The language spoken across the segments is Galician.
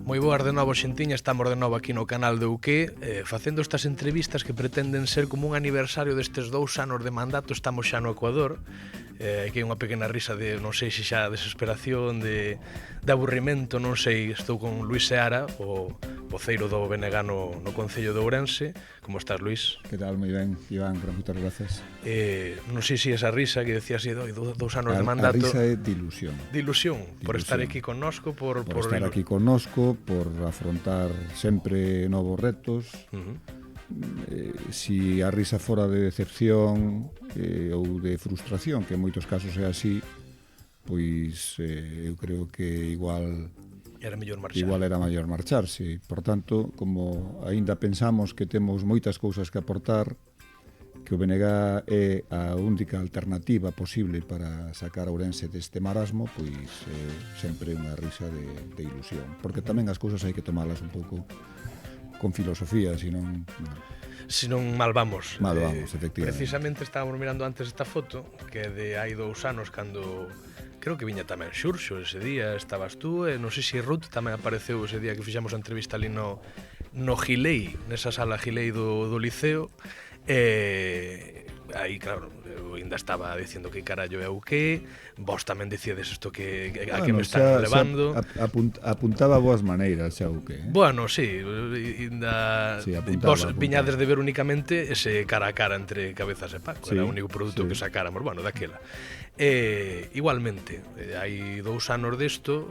Moi boas de novo, xentiña, estamos de novo aquí no canal de UQ facendo estas entrevistas que pretenden ser como un aniversario destes 2 anos de mandato. Estamos xa no Ecuador, aquí hai unha pequena risa de, non sei se xa desesperación, de aburrimento, non sei. Estou con Luís Seara, o voceiro do BNG no Concello de Ourense. Como estás, Luís? Que tal? Moi ben, Iván, moitas gracias. Non sei se esa risa que decías de 2 anos de mandato. A risa é de ilusión. De ilusión, por estar aquí connosco, por estar aquí connosco, por afrontar sempre novos retos. Si a risa fora de decepción ou de frustración, que en moitos casos é así, pois eu creo que igual era mellor marcharse. Por tanto, como aínda pensamos que temos moitas cousas que aportar, que o BNG é a única alternativa posible para sacar a Ourense deste marasmo, pois sempre unha risa de ilusión, porque tamén as cousas hai que tomalas un pouco con filosofía, senón mal vamos. Mal vamos, efectivamente. Precisamente estábamos mirando antes esta foto, que é de hai 2 anos, cando creo que viña tamén Xurxo ese día, estabas tú, e non sei se Ruth tamén apareceu ese día que fixamos a entrevista ali no Gilei, nesa sala Gilei do Liceo. Aí, claro, eu ainda estaba dicindo que carallo é o que vos tamén decíades isto que a que me están levando. Apuntaba boas maneiras xa o que. Bueno, sí, ainda vos viñades de ver únicamente ese cara a cara entre Cabezas e Paco, era o único produto que sacáramos, bueno, daquela. Igualmente, hai 2 anos desto,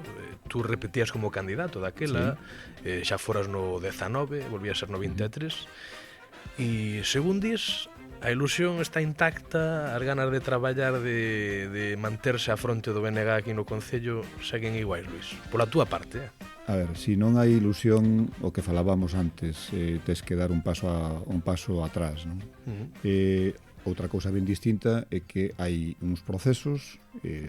tú repetías como candidato daquela, xa foras no 19, volvías a ser no 23. E según dis, a ilusión está intacta, as ganas de traballar, de manterse á fronte do BNG aquí no Concello seguen iguais, Luís, pola túa parte. A ver, se non hai ilusión, o que falábamos antes, tes que dar un paso atrás, non? Outra cousa ben distinta é que hai uns procesos,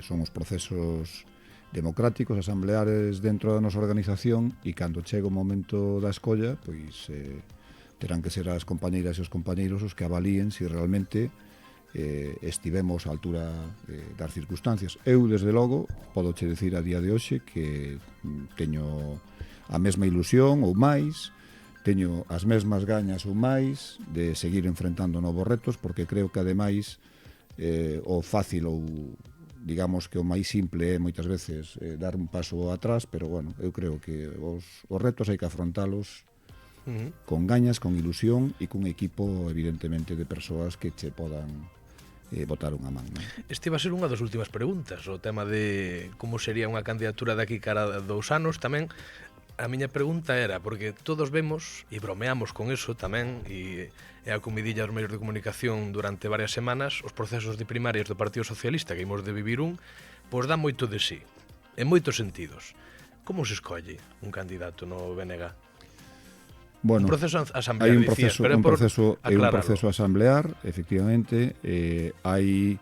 son os procesos democráticos, asambleares dentro da nosa organización, e cando chega o momento da escolla, pois terán que ser as compañeiras e os compañeiros os que avalíen se realmente estivemos á altura das circunstancias. Eu, desde logo, podo che dicir a día de hoxe que teño a mesma ilusión ou máis, teño as mesmas gañas ou máis de seguir enfrentando novos retos, porque creo que ademais o fácil ou digamos que o máis simple é moitas veces dar un paso atrás, pero bueno, eu creo que os retos hai que afrontalos con gañas, con ilusión e cun equipo evidentemente de persoas que che podan botar unha man, non? Este va a ser unha das últimas preguntas, o tema de como sería unha candidatura daqui cara a 2 anos. Tamén a miña pregunta era, porque todos vemos e bromeamos con eso tamén, e a comidilla dos medios de comunicación durante varias semanas, os procesos de primarias do Partido Socialista, que imos de vivir pois dá moito de sí, en moitos sentidos. Como se escolle un candidato no BNG? Bueno, un proceso asamblear, hai un proceso asamblear, efectivamente, hai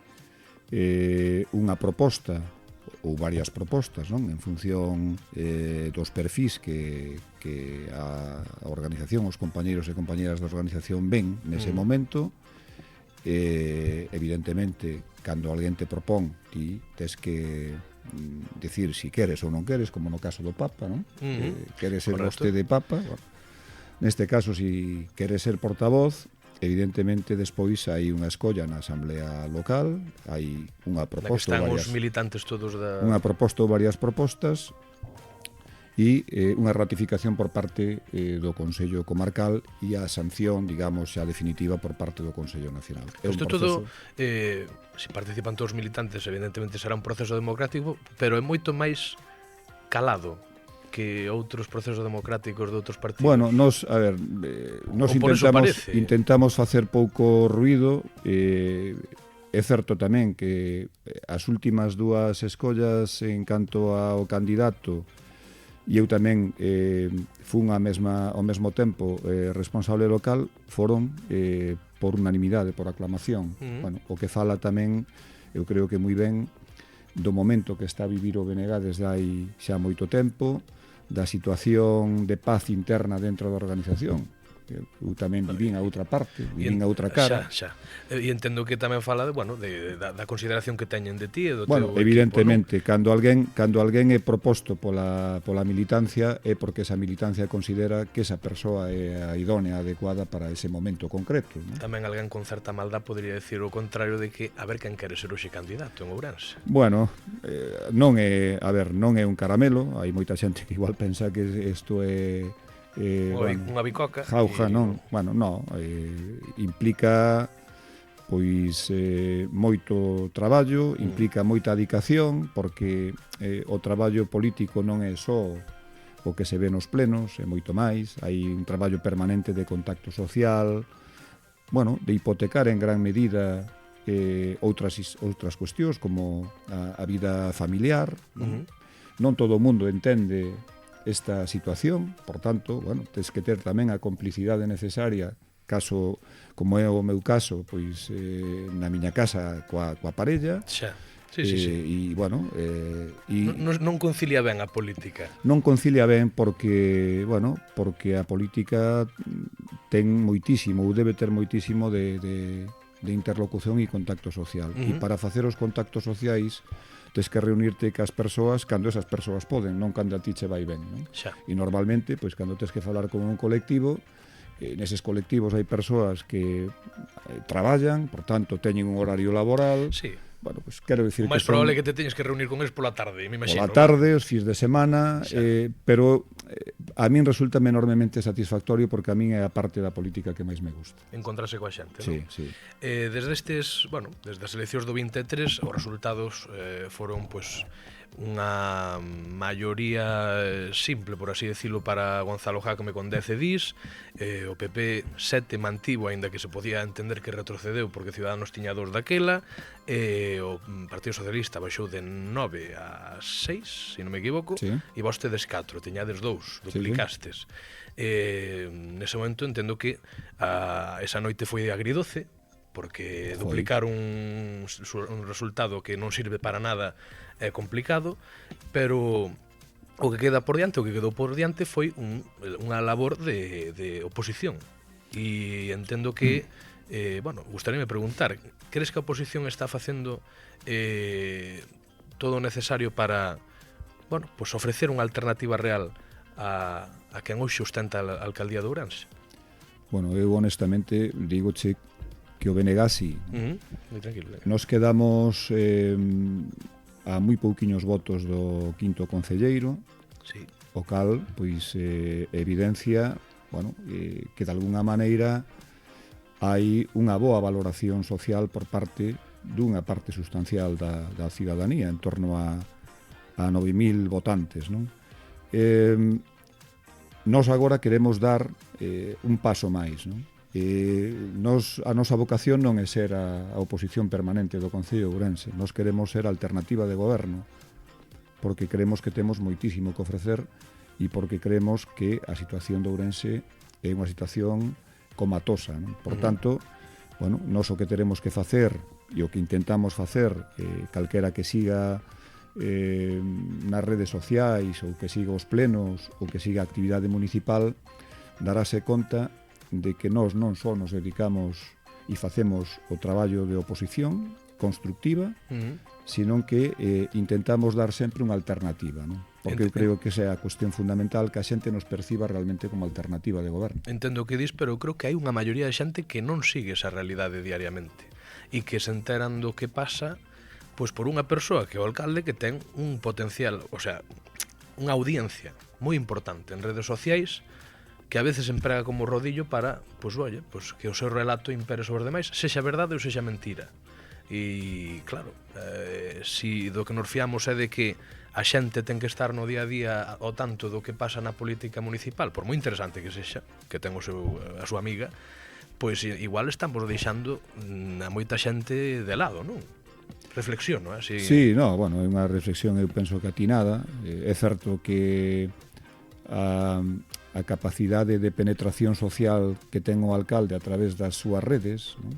unha proposta ou varias propostas, non? En función dos perfis que a organización, os compañeiros e compañeras da organización ven nese momento. Evidentemente, cando alguén te propón, ti tes que decir si queres ou non queres, como no caso do Papa, non? Queres ser vostede Papa, bueno. Neste caso, si queres ser portavoz, evidentemente despois hai unha escolla na asamblea local, hai unha proposta ou varias, os militantes todos unha proposta ou varias propostas e unha ratificación por parte do Consello Comarcal e a sanción, digamos, xa definitiva por parte do Consello Nacional. Isto todo, se participan todos os militantes, evidentemente será un proceso democrático, pero é moito máis calado que outros procesos democráticos de outros partidos. Bueno, nos intentamos facer pouco ruido. É certo tamén que as últimas 2 escollas en canto ao candidato, e eu tamén fun ao mesmo tempo responsable local, foron por unanimidade, por aclamación. Bueno, o que fala tamén, eu creo que moi ben, do momento que está a vivir o BNG desde hai xa moito tempo, da situación de paz interna dentro da organización. Eu tamén vivín a outra parte, vivín a outra cara. Xa. E entendo que tamén fala da consideración que teñen de ti e do bueno, teu evidentemente, equipo, non? Cando alguén é proposto pola militancia é porque esa militancia considera que esa persoa é a idónea, adecuada para ese momento concreto, non? Tamén alguén con certa maldad podría decir o contrario de que a ver quen quere ser hoxe candidato en Ourense. Bueno, non é un caramelo, hai moita xente que igual pensa que isto é unha bicoca jauja, non, bueno, non, implica pois moito traballo, implica moita dedicación, porque o traballo político non é só o que se ve nos plenos, é moito máis, hai un traballo permanente de contacto social, bueno, de hipotecar en gran medida outras cuestións como a vida familiar, non todo o mundo entende esta situación, por tanto, bueno, tens que ter tamén a complicidade necesaria, caso, como é o meu caso, pois na miña casa coa parella. Xa. Sí. E, bueno... non concilia ben a política. Non concilia ben porque a política ten moitísimo, ou debe ter moitísimo de interlocución e contacto social. E para facer os contactos sociais tens que reunirte cas persoas cando esas persoas poden, non cando a ti che vai ben, non? Xa. E normalmente, pois cando tens que falar con un colectivo, neses colectivos hai persoas que traballan, por tanto, teñen un horario laboral. Sí. Bueno, pues quero dicir o máis probable é que te teñes que reunir con eles pola tarde, me imagino. Pola tarde, os fins de semana, pero a min resulta enormemente satisfactorio porque a min é a parte da política que máis me gusta. Encontrarse coa xente, sí, non? Sí. Desde as eleccións do 23, os resultados foron, pois, unha maioría simple, por así decirlo, para Gonzalo Jácome con 10 edís, o PP 7 mantivo, aínda que se podía entender que retrocedeu porque Ciudadanos tiña 2 daquela, o Partido Socialista baixou de 9 a 6, se non me equivoco, sí. E vostedes 4, tiñades 2, duplicastes. Sí. Nese momento entendo que esa noite foi agridoce, porque duplicar un resultado que non sirve para nada é complicado, pero o que quedou por diante foi unha labor de oposición. E entendo que, gustaríame preguntar, crees que a oposición está facendo todo o necesario para, pues ofrecer unha alternativa real a quen hoxe ostenta a alcaldía de Ourense? Bueno, eu honestamente digoche que o Benegasi tranquilo. Nos quedamos a moi pouquiños votos do quinto concelleiro, sí. O cal pois evidencia que de alguna maneira hai unha boa valoración social por parte dunha parte sustancial da cidadanía, en torno a 9.000 votantes, non? Nos agora queremos dar un paso máis, non? A nosa vocación non é ser a oposición permanente do Concello de Ourense. Nos queremos ser alternativa de goberno, porque creemos que temos moitísimo que ofrecer e porque creemos que a situación de Ourense é unha situación comatosa, non? Por tanto, nós o que teremos que facer e o que intentamos facer, calquera que siga nas redes sociais ou que siga os plenos ou que siga a actividade municipal, darase conta de que nós non só nos dedicamos e facemos o traballo de oposición constructiva, sino que intentamos dar sempre unha alternativa, non? Porque eu creo que esa é a cuestión fundamental, que a xente nos perciba realmente como alternativa de goberno. Entendo o que dis, pero eu creo que hai unha maioría de xente que non sigue esa realidade diariamente e que se enteran do que pasa pois por unha persoa que é o alcalde que ten un potencial, o sea, unha audiencia moi importante en redes sociais, que a veces emprega como rodillo para, pois, que o seu relato impere sobre os demais, sexa verdade ou sexa mentira. E, claro, si do que nos fiamos é de que a xente ten que estar no día a día ao tanto do que pasa na política municipal, por moi interesante que sexa, que ten a súa amiga, pois igual estamos deixando a moita xente de lado, non? Reflexiono, así. Sí, é unha reflexión, eu penso que atinada. É certo que a capacidade de penetración social que ten o alcalde a través das súas redes, non?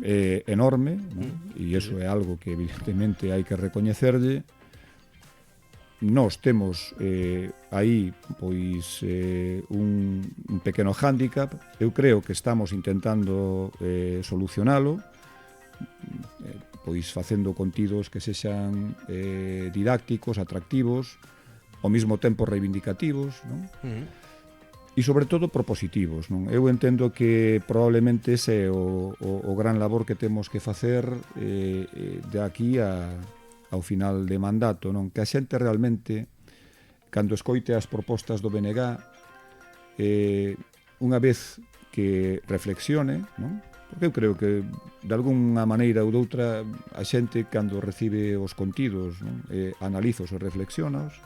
É enorme, non? E iso é algo que evidentemente hai que recoñecerlle, nós temos aí pois un pequeno hándicap. Eu creo que estamos intentando solucionalo, pois facendo contidos que sexan didácticos, atractivos, ao mesmo tempo reivindicativos, non? E sobre todo propositivos, non? Eu entendo que probablemente ese é o gran labor que temos que facer de aquí ao final de mandato, non? Que a xente realmente, cando escoite as propostas do BNG, unha vez que reflexione, non? Porque eu creo que de algunha maneira ou doutra a xente cando recibe os contidos, non? Analizos e reflexionos,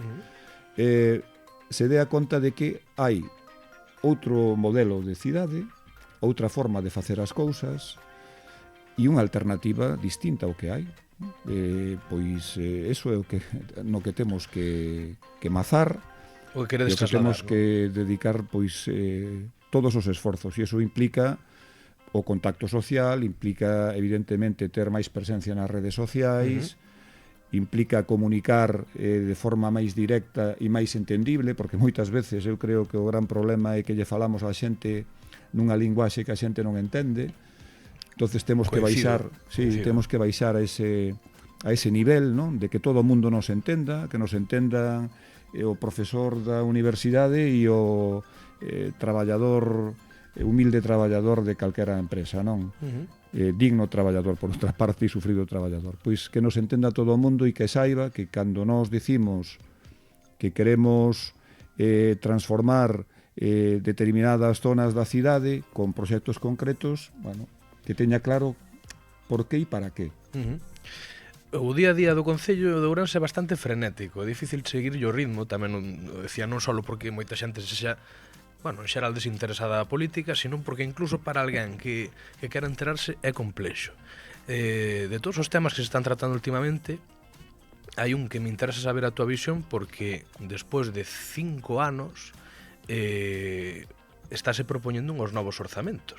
se dea conta de que hai outro modelo de cidade, outra forma de facer as cousas e unha alternativa distinta ao que hai. Pois eso é o que no que temos que mazar, o que queredes que temos que dedicar pois todos os esforzos, e iso implica o contacto social, implica evidentemente ter máis presencia nas redes sociais, implica comunicar de forma máis directa e máis entendible, porque moitas veces eu creo que o gran problema é que lle falamos á xente nunha linguaxe que a xente non entende. Entonces temos que baixar, temos que baixar a ese nivel, non? De que todo o mundo nos entenda, que nos entenda o profesor da universidade e o traballador, humilde traballador de calquera empresa, non? Digno traballador, por outra parte, e sufrido traballador. Pois que nos entenda todo o mundo e que saiba que cando nos dicimos que queremos transformar determinadas zonas da cidade con proxectos concretos, bueno, que teña claro por que e para que. O día a día do Concello de Ourense é bastante frenético, é difícil seguir o ritmo, tamén decía non só porque moita xente se xa, bueno, en xeral desinteresada da política, sino porque incluso para alguén que quera enterarse é complexo. De todos os temas que se están tratando últimamente, hai un que me interesa saber a túa visión, porque despois de 5 anos estáse propoñendo uns novos orzamentos.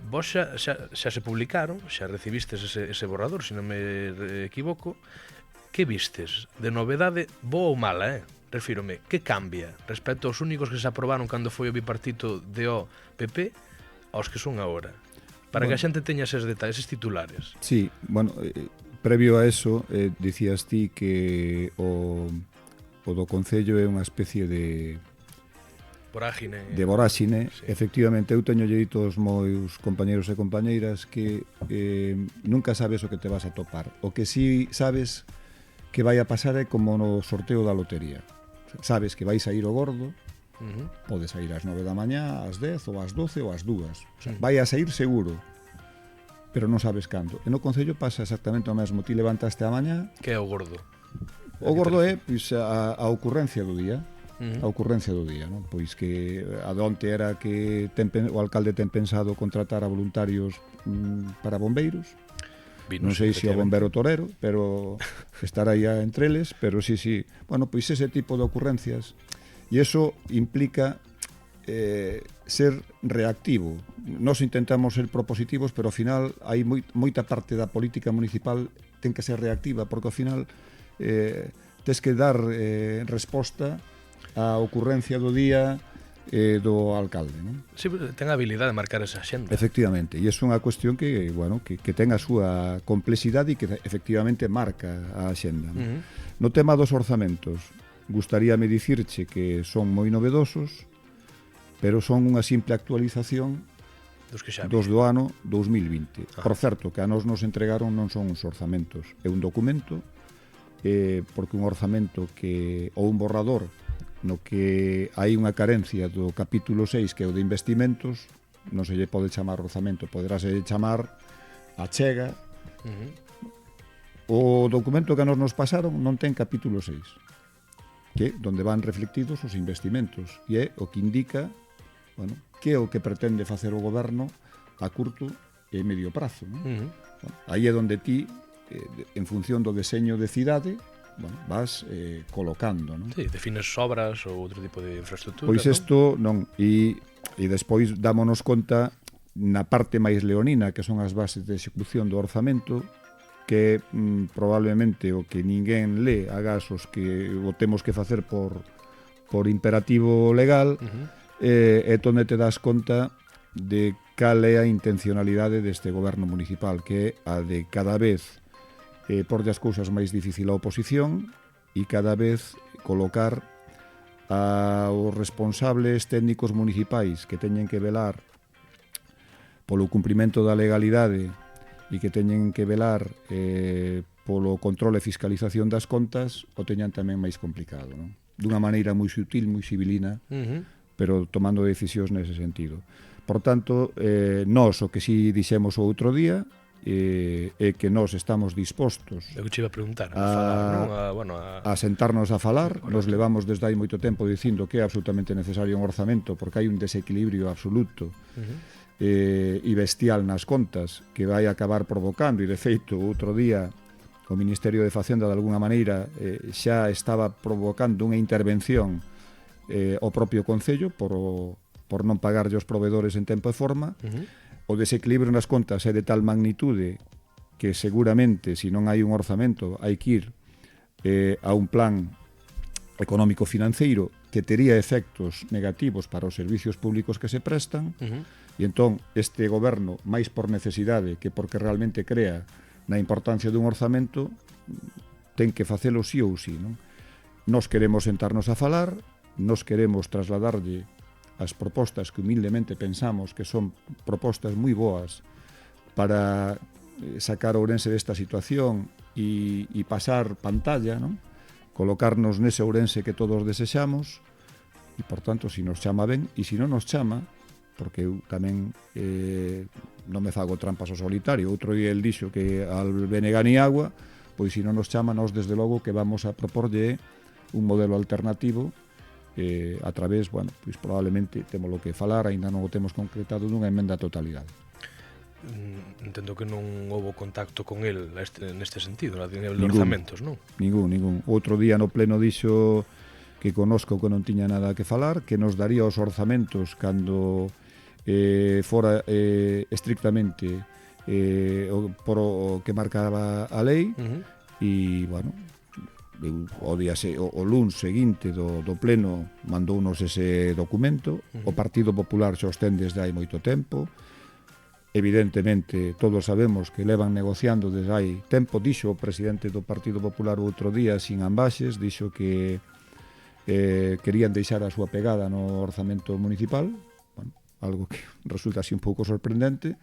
Vos xa se publicaron, xa recibistes ese borrador, se non me equivoco. Que vistes de novedade, boa ou mala, refírome, que cambia respecto aos únicos que se aprobaron cando foi o bipartito DO-PP aos que son agora, para que a xente teña eses detalles, eses titulares? Sí, bueno, previo a eso dicías ti que o do Concello é unha especie de voráxine. Sí. Efectivamente, eu teño dito aos meus compañeros e compañeiras que nunca sabes o que te vas a topar. O que sí sabes que vai a pasar é como no sorteo da lotería. Sabes que vai sair o gordo, pode sair ás 9 da mañá, ás 10 ou ás 12 ou ás 2. O sea, vai a sair seguro, pero non sabes cando. E no Concello pasa exactamente o mesmo. Ti levantaste a mañá... Que é o gordo? O gordo é pois, a ocurrencia do día. A ocurrencia do día, non? Pois que adonte era que o alcalde ten pensado contratar a voluntarios para bombeiros. Non sei se o bombero torero, pero estará aí entre eles, pero sí. Bueno, pois ese tipo de ocurrencias, e eso implica ser reactivo. Nos intentamos ser propositivos, pero ao final hai moita parte da política municipal ten que ser reactiva, porque ao final tes que dar resposta a ocurrencia do día do alcalde, non? Sí, ten a habilidade de marcar esa xenda. Efectivamente, e é unha cuestión que, bueno, que ten a súa complexidade e que efectivamente marca a xenda, non? No tema dos orzamentos, gustaríame dicirche que son moi novedosos, pero son unha simple actualización dos do ano 2020. Por certo, que a nos entregaron non son uns orzamentos, é un documento, porque un orzamento ou un borrador no que hai unha carencia do capítulo 6, que é o de investimentos, non se lle pode chamar orzamento, poderase chamar achega. O documento que nos pasaron non ten capítulo 6, que é onde van reflectidos os investimentos, e é o que indica, bueno, que é o que pretende facer o goberno a curto e medio prazo, non? Aí é onde ti, en función do deseño de cidade, bueno, vas colocando, non? Sí, defines obras ou outro tipo de infraestructura. Pois isto non, e despois dámonos conta na parte máis leonina, que son as bases de execución do orzamento, que probablemente o que ninguén lé agás os que o temos que facer por imperativo legal, é onde te das conta de cal é a intencionalidade deste goberno municipal, que é a de cada vez porlle as cousas máis difícil a oposición e cada vez colocar aos responsables técnicos municipais que teñen que velar polo cumprimento da legalidade e que teñen que velar polo control e fiscalización das contas, o teñan tamén máis complicado, non? Dunha maneira moi sutil, moi civilina, pero tomando decisións nese sentido. Por tanto, nós o que si dixemos o outro día é que nós estamos dispostos a sentarnos a falar. Nos levamos desde hai moito tempo dicindo que é absolutamente necesario un orzamento porque hai un desequilibrio absoluto e bestial nas contas que vai acabar provocando, e de feito outro día o Ministerio de Facenda de alguna maneira xa estaba provocando unha intervención ao propio Concello por non pagarlle os provedores en tempo e forma. O desequilibrio nas contas é de tal magnitude que seguramente, se non hai un orzamento, hai que ir a un plan económico-financeiro que tería efectos negativos para os servicios públicos que se prestan, e entón este goberno, máis por necesidade que porque realmente crea na importancia dun orzamento, ten que facelo sí ou sí, non? Nos queremos sentarnos a falar, nos queremos trasladarlle as propostas que humildemente pensamos que son propostas moi boas para sacar Ourense desta situación e pasar pantalla, non? Colocarnos nese Ourense que todos desexamos, e por tanto, se nos chama ben, e se non nos chama, porque eu tamén non me fago trampas ao solitario. Outro día el dixo que al BNG ni agua, pois se non nos chama, nós desde logo que vamos a proporlle un modelo alternativo a través, bueno, pois probablemente temos lo que falar, aínda non o temos concretado nunha emenda a totalidade. Entendo que non houve contacto con el neste sentido, na nivel de orzamentos, non? Ningún. Outro día no pleno dixo que conosco que non tiña nada que falar, que nos daría os orzamentos cando fora estrictamente por o que marcaba a lei, e, bueno, o luns seguinte do pleno mandounos ese documento. O Partido Popular xa os ten desde hai moito tempo. Evidentemente, todos sabemos que levan negociando desde hai tempo. Dixo o presidente do Partido Popular o outro día, sin ambaxes, dixo que querían deixar a súa pegada no orzamento municipal, bueno, algo que resulta así un pouco sorprendente,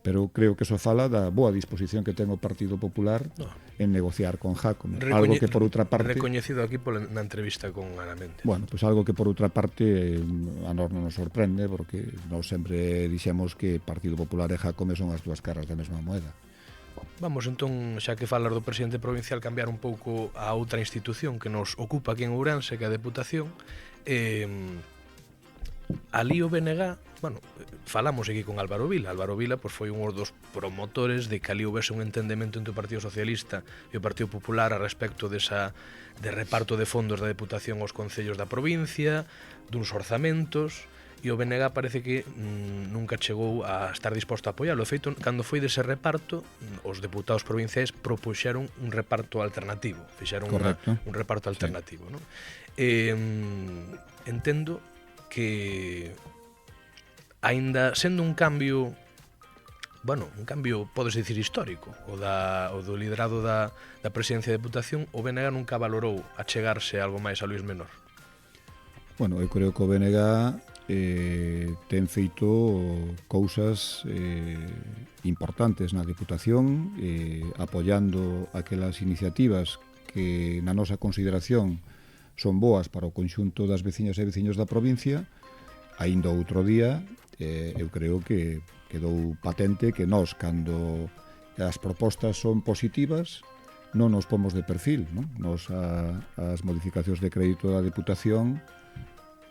pero creo que eso fala da boa disposición que ten o Partido Popular en negociar con Jácome. Algo que por outra parte... Recoñecido aquí na entrevista con Ana Méndez. Bueno, pues algo que por outra parte a nós non nos sorprende, porque nós sempre dixemos que Partido Popular e Jácome son as dúas caras da mesma moeda. Vamos, entón, xa que falas do presidente provincial, cambiar un pouco a outra institución que nos ocupa aquí en Ourense, que é a Deputación. Ali o BNG, bueno, falamos aquí con Álvaro Vila. Álvaro Vila pois, foi un dos promotores de que ali houvese un entendemento entre o Partido Socialista e o Partido Popular a respecto de reparto de fondos da Deputación aos concellos da provincia, duns orzamentos, e o BNG parece que nunca chegou a estar disposto a apoiarlo. De feito, cando foi dese reparto, os deputados provinciais propuxeron un reparto alternativo, fixeron un reparto alternativo, sí. Non? Entendo que aínda sendo un cambio, bueno, un cambio, podes dicir, histórico, o do liderado da presidencia de Deputación, o BNG nunca valorou achegarse algo máis a Luís Menor. Bueno, eu creo que o BNG ten feito cousas importantes na Deputación, apoiando aquelas iniciativas que na nosa consideración son boas para o conxunto das veciñas e veciños da provincia. Aínda outro día, eu creo que quedou patente que nós, cando as propostas son positivas, non nos pomos de perfil, non? Nos as modificacións de crédito da Deputación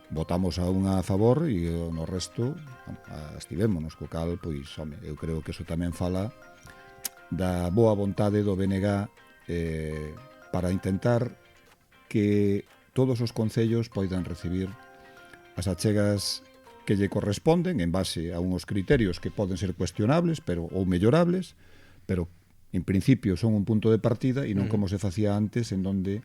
votamos a unha a favor e no resto estivémonos, co cal, pois, home, eu creo que eso tamén fala da boa vontade do BNG para intentar que todos os concellos poidan recibir as achegas que lle corresponden en base a uns criterios que poden ser cuestionables ou mellorables, pero en principio son un punto de partida e non como se facía antes, en donde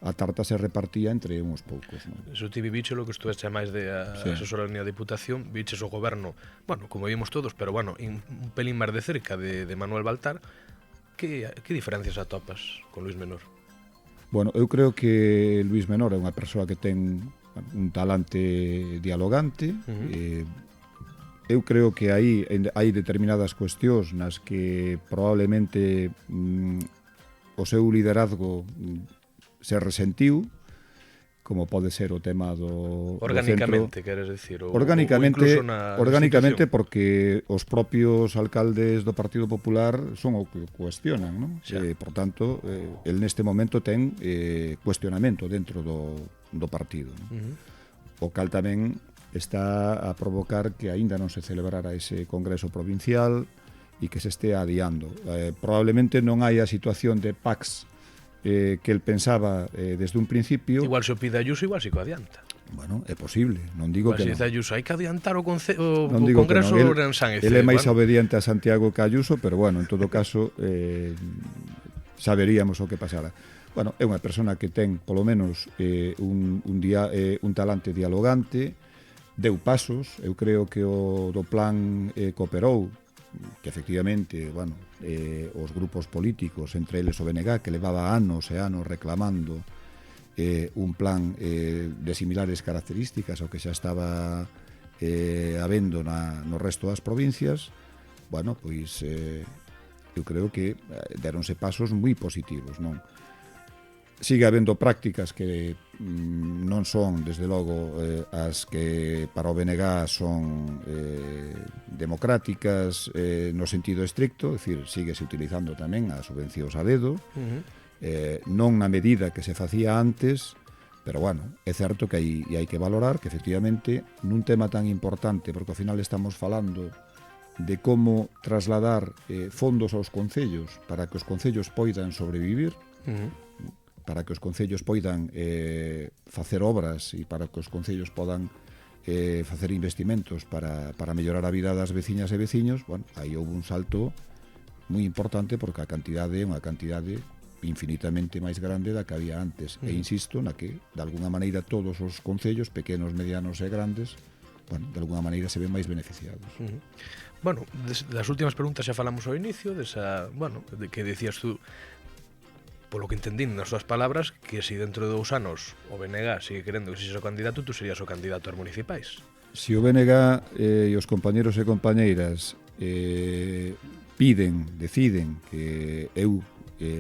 a tarta se repartía entre uns poucos. Eso ti viviche lo que estuveste máis de asesorar na Diputación, viches o goberno, bueno, como vimos todos, pero bueno, un pelín máis de cerca de Manuel Baltar. Que diferencias atopas con Luís Menor? Bueno, eu creo que Luís Menor é unha persoa que ten un talante dialogante. Eu creo que aí hai determinadas cuestións nas que probablemente o seu liderazgo se resentiu, como pode ser o tema do orgánicamente, centro. queres dicir? Orgánicamente porque os propios alcaldes do Partido Popular son o que cuestionan, non? Por tanto, el neste momento ten cuestionamento dentro do partido, non? O cal tamén está a provocar que aínda non se celebrara ese congreso provincial e que se estea adiando. Probablemente non hai a situación de Pax que el pensaba desde un principio. Igual se o pide Ayuso, igual se co adianta. Bueno, é posible, non digo que non. Se Ayuso, hai que adiantar o Congreso en San Ece. Ele é máis obediente a Santiago que a Ayuso, pero bueno, en todo caso saberíamos o que pasara. Bueno, é unha persona que ten polo menos un talante dialogante, deu pasos, eu creo que o do plan cooperou, que efectivamente, bueno, os grupos políticos, entre eles o BNG, que levaba anos e anos reclamando un plan de similares características ao que xa estaba habendo no resto das provincias, bueno, pois eu creo que deronse pasos moi positivos, non? Sigue habendo prácticas que non son, desde logo, as que para o BNG son democráticas no sentido estricto, é dicir, síguese utilizando tamén as subvencións a dedo, non na medida que se facía antes, pero bueno, é certo que hai que valorar que efectivamente nun tema tan importante, porque ao final estamos falando de como trasladar fondos aos concellos para que os concellos poidan sobrevivir, para que os concellos poidan facer obras e para que os concellos podan facer investimentos para mellorar a vida das veciñas e veciños. Bueno, aí houve un salto moi importante porque a cantidade é unha cantidade infinitamente máis grande da que había antes. E insisto na que, de alguna maneira, todos os concellos, pequenos, medianos e grandes, bueno, de alguna maneira se ven máis beneficiados. Bueno, das últimas preguntas xa falamos ao inicio, bueno, de que decías tú, polo que entendín nas súas palabras, que se dentro de 2 anos o BNG sigue querendo que sexa o candidato, tú serías o candidato ás municipais. Se o BNG e os compañeros e compañeiras deciden que eu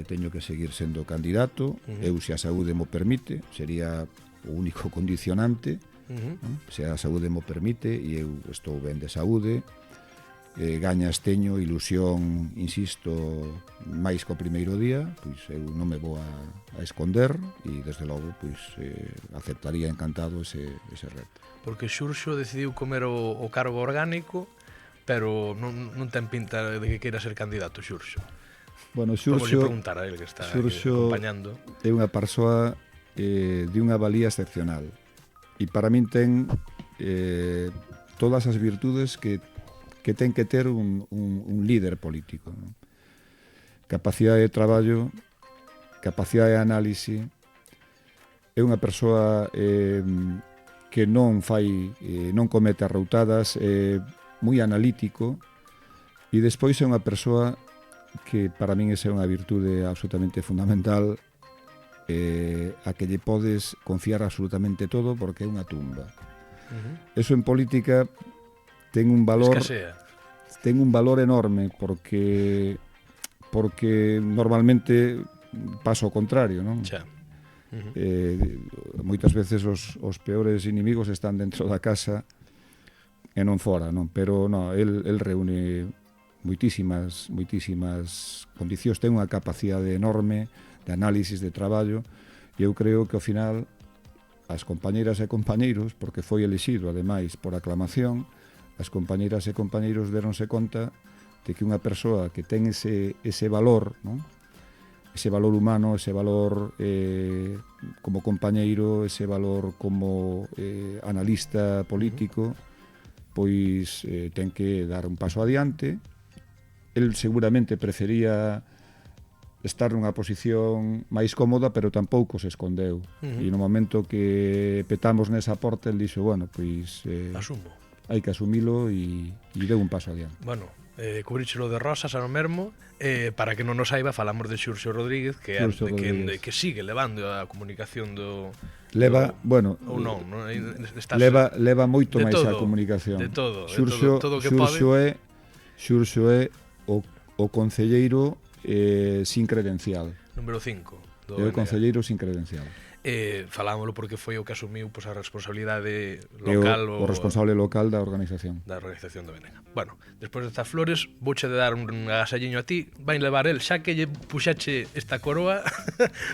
teño que seguir sendo candidato, eu, se a saúde mo permite, sería o único condicionante, se a saúde mo permite e eu estou ben de saúde, gañas teño, ilusión, insisto, máis co primeiro día, pois eu non me vou a esconder e desde logo pois aceptaría encantado ese reto. Porque Xurxo decidiu comer o cargo orgánico, pero non ten pinta de que queira ser candidato, Xurxo. Bueno, Xurxo, preguntar a ele que está acompañando. É unha persoa de unha valía excepcional e para min ten todas as virtudes que ten que ter un líder político, non? Capacidade de traballo, capacidade de análise, é unha persoa que non comete arroutadas, moi analítico, e despois é unha persoa que para min é unha virtude absolutamente fundamental, a que lle podes confiar absolutamente todo porque é unha tumba. Eso en política ten un valor enorme porque normalmente pasa o contrario, non? Xa. Moitas veces os peores inimigos están dentro da casa e non fora, non? Pero non, el reúne moitísimas condicións, ten unha capacidade enorme de análisis, de traballo, e eu creo que ao final as compañeiras e compañeiros, porque foi elixido ademais por aclamación, as compañeiras e compañeiros deronse conta de que unha persoa que ten ese valor, non? Ese valor humano, ese valor como compañeiro, ese valor como analista político, pois ten que dar un paso adiante. El seguramente prefería estar nunha posición máis cómoda, pero tampouco se escondeu. E no momento que petamos nesa porta, el dixo, bueno, pois... asumo. Hai que asumilo e deu un paso adiante. Bueno, cubríchelo de rosas ao mermo, para que non nos saiba, falamos de Xurxo Rodríguez, que é que sigue levando a comunicación do... Leva, bueno, ou non, leva moito máis a comunicación. De todo, todo que pode. Xurxo é o concelleiro sin credencial. Número 5. É o concelleiro sin credencial. Falámoslo porque foi o que asumiu a responsabilidade local, o responsable local da organización do BNG. Bueno, despois destas flores vouche de dar un agasalliño a ti, vai levar el, xa que lle puxache esta coroa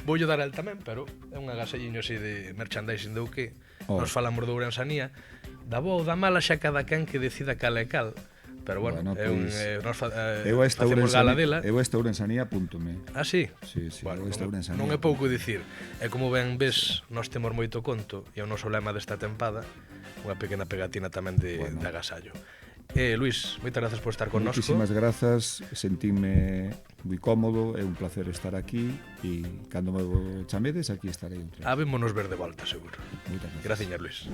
voulle dar el tamén, pero é un agasalliño así de merchandising do que nos falamos de Ourensanía, da boa ou da mala xa cada can que decida cal é cal. Pero bueno, facemos gala dela. Eu esta Ourensanía apúntome. Ah, sí? Sí, bueno, non é pouco dicir. É como ben ves, nós temos moito conto, e é o noso lema desta tempada, unha pequena pegatina tamén de agasallo. Luís, moitas grazas por estar connosco. Muchísimas grazas, sentíme moi cómodo, é un placer estar aquí, e cando me chamedes, aquí estarei. Habémonos ver de volta, seguro. Moitas grazas. Graciñas, Luís.